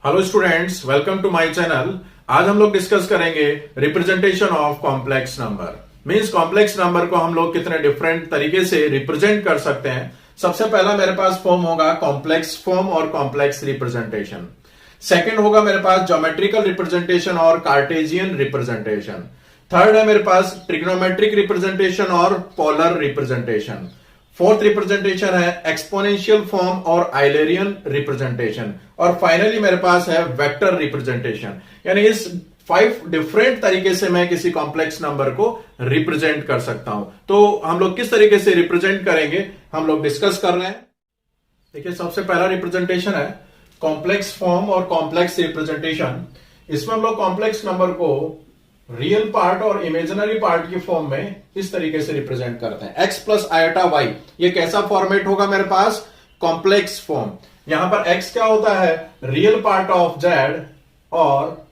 Hello students, welcome to my channel. आज हम लोग डिस्कस करेंगे representation of complex number. Means complex number को हम लोग कितने डिफरेंट तरीके से रिप्रेजेंट कर सकते हैं। सबसे पहला मेरे पास फॉर्म होगा कॉम्प्लेक्स फॉर्म और कॉम्प्लेक्स रिप्रेजेंटेशन। सेकंड होगा मेरे पास ज्योमेट्रिकल रिप्रेजेंटेशन और कार्टेजियन रिप्रेजेंटेशन। थर्ड है मेरे पास ट्रिग्नोमेट्रिक रिप्रेजेंटेशन और पोलर रिप्रेजेंटेशन। फोर्थ रिप्रेजेंटेशन है एक्सपोनेंशियल फॉर्म और आइलेरियन रिप्रेजेंटेशन। और फाइनली मेरे पास है वेक्टर रिप्रेजेंटेशन। यानी इस 5 डिफरेंट तरीके से मैं किसी कॉम्प्लेक्स नंबर को रिप्रेजेंट कर सकता हूं। तो हम लोग किस तरीके से रिप्रेजेंट करेंगे हम लोग डिस्कस कर रहे हैं। देखिए, सबसे पहला रिप्रेजेंटेशन है कॉम्प्लेक्स फॉर्म और कॉम्प्लेक्स रिप्रेजेंटेशन। इसमें हम लोग कॉम्प्लेक्स नंबर को रियल पार्ट और इमेजिनरी पार्ट की फॉर्म में इस तरीके से रिप्रेजेंट करते हैं। x प्लस आयोटा y, ये कैसा फॉर्मेट होगा मेरे पास? Complex form. यहां पर x क्या होता है? रियल पार्ट ऑफ z और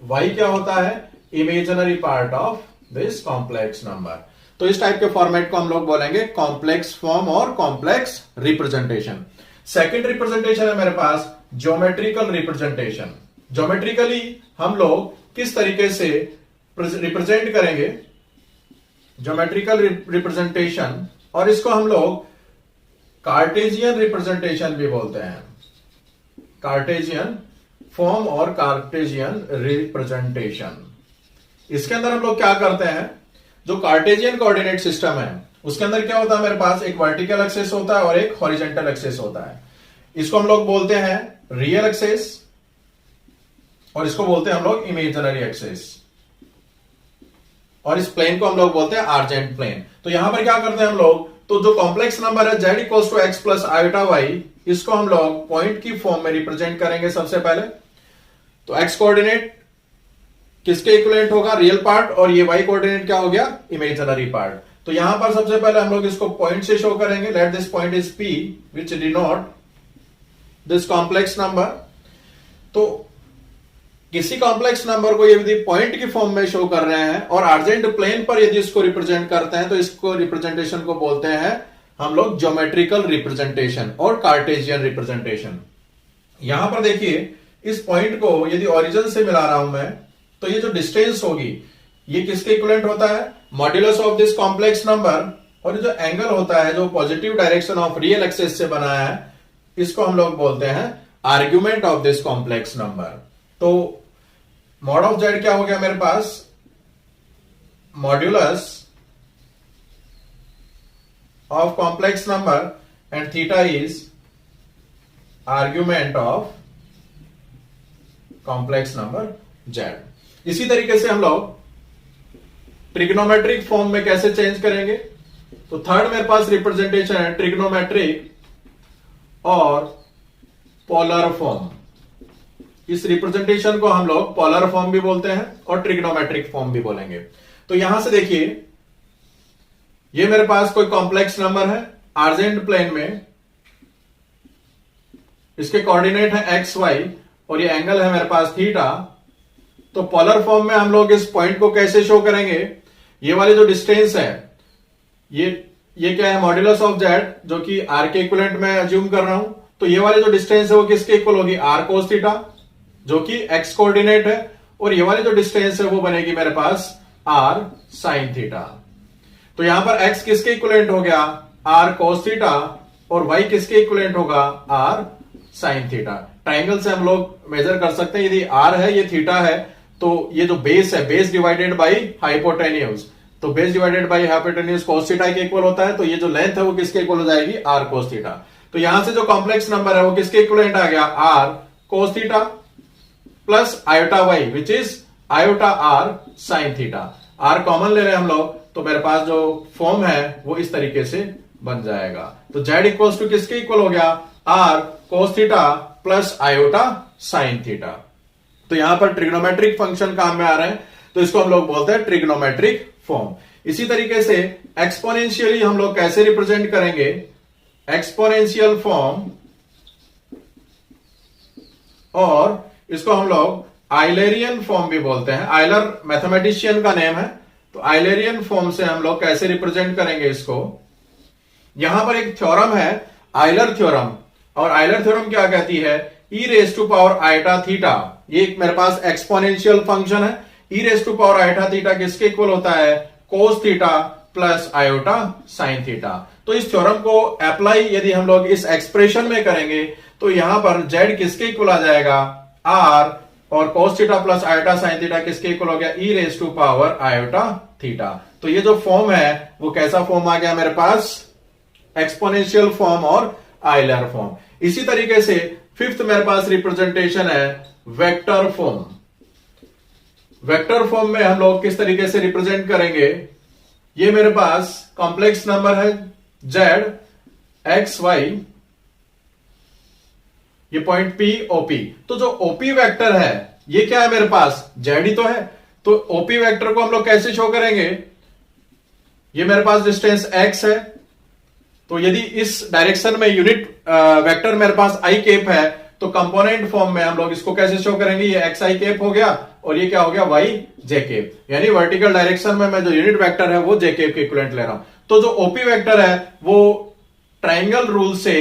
y क्या होता है? Imaginary part of this complex number. तो इस टाइप के फॉर्मेट को हम लोग बोलेंगे कॉम्प्लेक्स फॉर्म और कॉम्प्लेक्स रिप्रेजेंटेशन। सेकेंड रिप्रेजेंटेशन है मेरे पास ज्योमेट्रिकल रिप्रेजेंटेशन। ज्योमेट्रिकली हम लोग किस तरीके से रिप्रेजेंट करेंगे ज्योमेट्रिकल रिप्रेजेंटेशन, और इसको हम लोग कार्टेजियन रिप्रेजेंटेशन भी बोलते हैं। कार्टेजियन फॉर्म और कार्टेजियन रिप्रेजेंटेशन। इसके अंदर हम लोग क्या करते हैं, जो कार्टेजियन कोऑर्डिनेट सिस्टम है उसके अंदर क्या होता है, मेरे पास एक वर्टिकल एक्सिस होता है और एक हॉरिजॉन्टल एक्सिस होता है। इसको हम लोग बोलते हैं रियल एक्सिस और इसको बोलते हैं हम लोग इमेजिनरी एक्सिस, और इस प्लेन को हम लोग बोलते हैं आर्जेंट प्लेन। तो यहां पर क्या करते हैं हम लोग, तो जो कॉम्प्लेक्स नंबर है z equals to x plus iota y, इसको हम लोग पॉइंट की फॉर्म में रिप्रेजेंट करेंगे। सबसे पहले तो x कोऑर्डिनेट किसके इक्विवेलेंट होगा? रियल पार्ट, और ये y कोऑर्डिनेट क्या हो गया? Imaginary part. तो यहां पर सबसे पहले हम लोग इसको पॉइंट से शो करेंगे। Let this point is p which denote this complex number. तो किसी कॉम्प्लेक्स नंबर को यदि पॉइंट की फॉर्म में शो कर रहे हैं और आर्जेंट प्लेन पर यदि इसको रिप्रेजेंट करते हैं तो इसको रिप्रेजेंटेशन को बोलते हैं हम लोग ज्योमेट्रिकल रिप्रेजेंटेशन और कार्टेजियन रिप्रेजेंटेशन। यहां पर देखिए, इस पॉइंट को यदि ओरिजिन से मिला रहा हूं मैं, तो ये जो डिस्टेंस होगी ये किसके इक्विवेलेंट होता है? Modulus of this complex number. और जो एंगल होता है जो positive direction of real axis से बनाया है, इसको हम लोग बोलते हैं argument of this complex number. तो मॉड ऑफ z क्या हो गया मेरे पास? Modulus of complex number and theta is argument of complex number z। इसी तरीके से हम लोग ट्रिग्नोमेट्रिक फॉर्म में कैसे चेंज करेंगे? तो थर्ड मेरे पास रिप्रेजेंटेशन है ट्रिग्नोमेट्रिक और पोलर फॉर्म। इस रिप्रेजेंटेशन को हम लोग पोलर फॉर्म भी बोलते हैं और ट्रिग्नोमेट्रिक फॉर्म भी बोलेंगे। तो यहां से देखिए, ये मेरे पास कोई कॉम्प्लेक्स नंबर है आर्जेंट प्लेन में, इसके कोऑर्डिनेट है एक्स वाई और ये एंगल है मेरे पास थीटा। तो पोलर फॉर्म में हम लोग इस पॉइंट को कैसे शो करेंगे? ये वाली जो डिस्टेंस है ये क्या है? मॉड्यूलस ऑफ जेड, जो कि आर के इक्विवेलेंट में अज्यूम कर रहा हूं। तो ये वाली जो डिस्टेंस है वो किसके इक्वल होगी? आर कोस थीटा, जो कि x कोऑर्डिनेट है, और ये वाली जो डिस्टेंस है वो बनेगी मेरे पास r साइन थीटा। तो यहां पर x किसके इक्विवेलेंट हो गया? r कोस थीटा, और y किसके इक्विवेलेंट होगा? r sine theta. ट्राइंगल से हम लोग मेजर कर सकते हैं, यदि r है ये थीटा है, तो ये जो बेस है, बेस डिवाइडेड बाई हाइपोटेन्यूज, तो base divided by hypotenuse cos theta के इक्वल होता है। तो ये जो लेंथ है वो किसके इक्वल हो जाएगी? r cos theta. तो यहां से जो कॉम्प्लेक्स नंबर है वो किसके इक्विवेलेंट आ गया? r cos theta plus iota y which is iota r sine theta. R common ले रहे हैं हम लोग, तो मेरे पास जो फॉर्म है वो इस तरीके से बन जाएगा। तो z इक्वल्स टू किसके इक्वल हो गया? R cos theta plus iota sine theta. तो यहां पर ट्रिग्नोमेट्रिक फंक्शन काम में आ रहे हैं, तो इसको हम लोग बोलते हैं ट्रिग्नोमेट्रिक फॉर्म। इसी तरीके से एक्सपोनेंशियली हम लोग कैसे रिप्रेजेंट करेंगे? एक्सपोनेंशियल फॉर्म, और इसको हम लोग आइलेरियन फॉर्म भी बोलते हैं। आइलर मैथमेटिशियन का नेम है। तो आइलेरियन फॉर्म से हम लोग कैसे रिप्रेजेंट करेंगे इसको? यहां पर एक थ्योरम है आइलर थ्योरम, और आइलर थ्योरम क्या कहती है e raise to power iota theta, ये एक मेरे पास एक्सपोनेंशियल फंक्शन है। E raise to power iota theta किसके इक्वल होता है? Cos theta plus iota sine theta. तो इस थ्योरम को अप्लाई यदि हम लोग इस एक्सप्रेशन में करेंगे तो यहां पर z किसके इक्वल आ जाएगा? r, और cos theta plus iota sine theta किसके इक्वल हो गया? e raise to power iota theta. तो ये जो फॉर्म है वो कैसा फॉर्म आ गया मेरे पास? एक्सपोनेंशियल फॉर्म और आयलर फॉर्म। इसी तरीके से फिफ्थ मेरे पास रिप्रेजेंटेशन है वेक्टर फॉर्म। वेक्टर फॉर्म में हम लोग किस तरीके से रिप्रेजेंट करेंगे? ये मेरे पास कॉम्प्लेक्स नंबर है z, x, y, ये पॉइंट P, OP। तो जो OP वेक्टर है ये क्या है मेरे पास? z ही तो है। तो OP वेक्टर को हम लोग कैसे शो करेंगे? ये मेरे पास डिस्टेंस x है, तो यदि इस डायरेक्शन में यूनिट वेक्टर मेरे पास i कैप है तो कंपोनेंट फॉर्म में हम लोग इसको कैसे शो करेंगे? ये एक्स आई कैप हो गया और ये क्या हो गया? वाई जे कैप। यानी वर्टिकल डायरेक्शन में मैं जो यूनिट वेक्टर है वो जे कैप के इक्विवेलेंट ले रहा हूं। तो जो ओपी वेक्टर है वो ट्राइंगल रूल से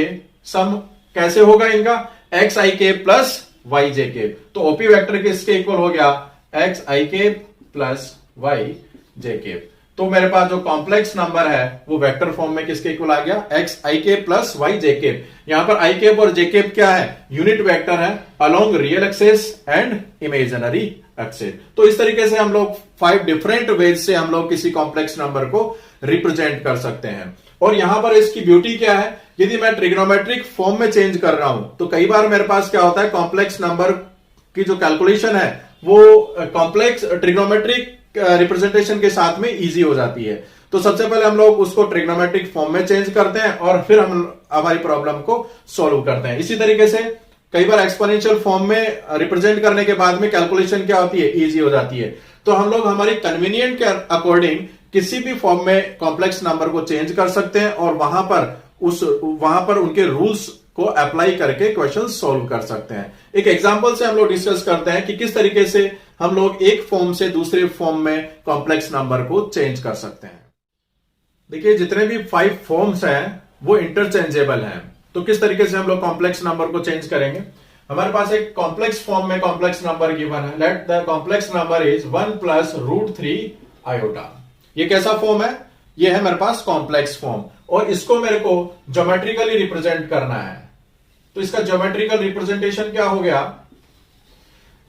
सम कैसे होगा इनका? एक्स आई कैप प्लस वाई जे कैप। तो ओपी वेक्टर किसके इक्वल हो गया? एक्स आई कैप प्लस वाई जे कैप। तो मेरे पास जो कॉम्प्लेक्स नंबर है वो वेक्टर फॉर्म में किसके इक्वल आ गया? एक्स आई कैप प्लस वाई जे कैप। यहां पर आई कैप और जे कैप क्या है? यूनिट वेक्टर है along real axis and imaginary axis. तो इस तरीके से हम लोग 5 डिफरेंट वेज से हम लोग किसी कॉम्प्लेक्स नंबर को रिप्रेजेंट कर सकते हैं। और यहां पर इसकी ब्यूटी क्या है? यदि मैं ट्रिग्नोमेट्रिक फॉर्म में चेंज कर रहा हूं तो कई बार मेरे पास क्या होता है? कॉम्प्लेक्स नंबर की जो कैलकुलेशन है वो कॉम्प्लेक्स ट्रिग्नोमेट्रिक रिप्रेजेंटेशन के साथ में इजी हो जाती है। तो सबसे पहले हम लोग उसको ट्रिग्नोमेट्रिक फॉर्म में चेंज करते हैं और फिर हम हमारी प्रॉब्लम को सॉल्व करते हैं। इसी तरीके से कई बार एक्सपोनेंशियल फॉर्म में रिप्रेजेंट करने के बाद में कैलकुलेशन क्या होती है? इजी हो जाती है। तो हम लोग हमारी कन्वीनियंट के अकॉर्डिंग किसी भी फॉर्म में कॉम्प्लेक्स नंबर को चेंज कर सकते हैं और वहां पर उनके रूल्स को अप्लाई करके क्वेश्चन सॉल्व कर सकते हैं। एक एग्जांपल से हम लोग डिस्कस करते हैं कि किस तरीके से हम लोग एक फॉर्म से दूसरे फॉर्म में कॉम्प्लेक्स नंबर को चेंज कर सकते हैं। देखिए जितने भी 5 फॉर्म्स हैं वो इंटरचेंजेबल हैं। तो किस तरीके से हम लोग कॉम्प्लेक्स नंबर को चेंज करेंगे? हमारे पास एक कॉम्प्लेक्स फॉर्म में कॉम्प्लेक्स नंबर गिवन है। Let the complex number is 1 plus √3 iota. ये कैसा फॉर्म है? ये है मेरे पास कॉम्प्लेक्स फॉर्म और इसको मेरे को ज्योमेट्रिकली रिप्रेजेंट करना है। तो इसका ज्योमेट्रिकल रिप्रेजेंटेशन क्या हो गया?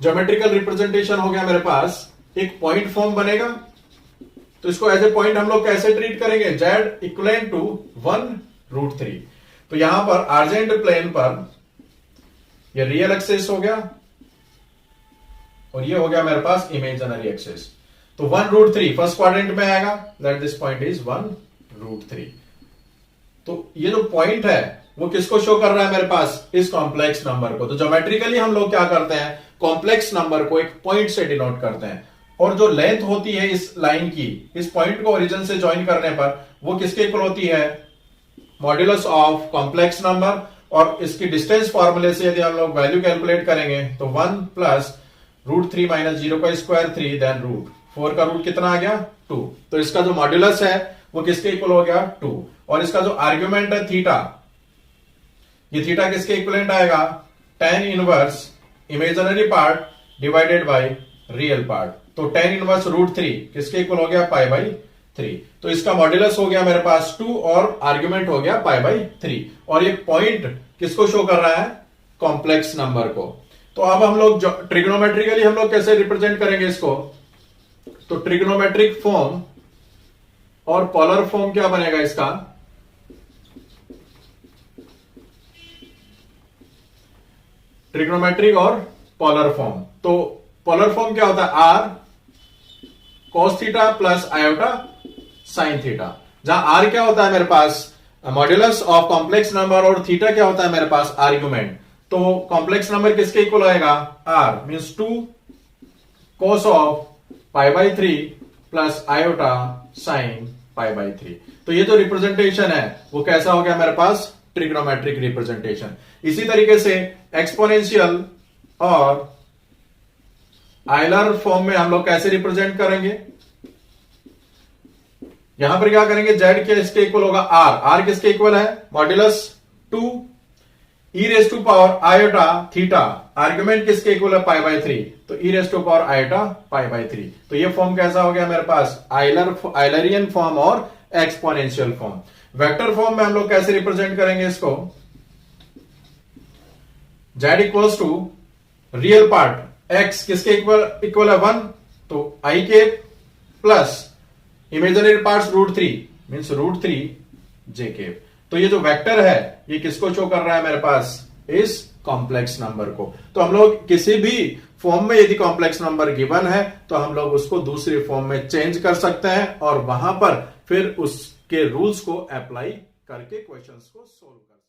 ज्योमेट्रिकल रिप्रेजेंटेशन हो गया मेरे पास एक पॉइंट फॉर्म बनेगा। तो इसको एज ए पॉइंट हम लोग कैसे ट्रीट करेंगे? z equivalent to 1√3। तो यहां पर आर्जेंट प्लेन पर ये रियल एक्सिस हो गया और ये हो गया मेरे पास इमेजिनरी एक्सिस। तो 1√3 फर्स्ट क्वाड्रेंट में आएगा। That this point is 1√3। तो ये जो पॉइंट है वो किसको शो कर रहा है मेरे पास? इस कॉम्प्लेक्स नंबर को। तो ज्योमेट्रिकली हम लोग क्या करते हैं? कॉम्प्लेक्स नंबर को एक पॉइंट से डिनोट करते हैं और जो लेंथ होती है इस लाइन की, इस पॉइंट को ओरिजिन से ज्वाइन करने पर वो किसके इक्वल होती है? Modulus of complex number. और इसकी डिस्टेंस फॉर्मूले से यदि हम लोग वैल्यू कैलकुलेट करेंगे तो 1 प्लस √3 माइनस 0 का स्क्वायर 3 देन √4 का रूट कितना आ गया? 2। तो इसका जो मॉड्यूलस है वो किसके इक्वल हो गया? 2। और इसका जो आर्ग्यूमेंट है थीटा, ये थीटा किसके इक्विवेलेंट आएगा? tan inverse imaginary part divided by real part. तो tan इनवर्स √3 किसके इक्वल हो गया? π/3। तो इसका मॉड्यूलस हो गया मेरे पास 2 और आर्ग्यूमेंट हो गया π/3। और ये पॉइंट किसको शो कर रहा है? कॉम्प्लेक्स नंबर को। तो अब हम लोग ट्रिग्नोमेट्रिकली हम लोग कैसे रिप्रेजेंट करेंगे इसको? तो ट्रिग्नोमेट्रिक फॉर्म और पोलर फॉर्म क्या बनेगा इसका? ट्रिग्नोमेट्रिक और पोलर फॉर्म। तो पोलर फॉर्म क्या होता है? r cos theta plus iota sine theta. जहां r क्या होता है मेरे पास? मॉड्यूलस ऑफ कॉम्प्लेक्स नंबर और थीटा क्या होता है मेरे पास? आर्ग्यूमेंट। तो कॉम्प्लेक्स नंबर किसके इक्वल आएगा? r means 2 cos of π/3 plus iota sine π/3। तो ये जो रिप्रेजेंटेशन है वो कैसा हो गया मेरे पास? Trigonometric representation. इसी तरीके से एक्सपोनेंशियल और आयलर फॉर्म में हम लोग कैसे रिप्रेजेंट करेंगे? यहां पर क्या करेंगे? z के इसके इक्वल होगा r। r किसके इक्वल है? Modulus 2 e raise to power iota theta, argument किसके इक्वल है पाई बाय 3, तो e raise to power iota pi by 3। तो ये फॉर्म कैसा हो गया मेरे पास, आइलरियन फॉर्म और एक्सपोनेंशियल फॉर्म। वेक्टर फॉर्म में हम लोग कैसे रिप्रेजेंट करेंगे इसको, z equals to real part x किसके इक्वल है 1, तो i के plus imaginary parts √3 means √3 j के। तो ये जो वेक्टर है ये किसको शो कर रहा है मेरे पास, इस कॉम्प्लेक्स नंबर को। तो हम लोग किसी भी फॉर्म में यदि कॉम्प्लेक्स नंबर गिवन है तो हम लोग उसको दूसरी फॉर्म में चेंज कर सकते हैं और वहां पर फिर उसके रूल्स को अप्लाई करके क्वेश्चंस को सोल्व कर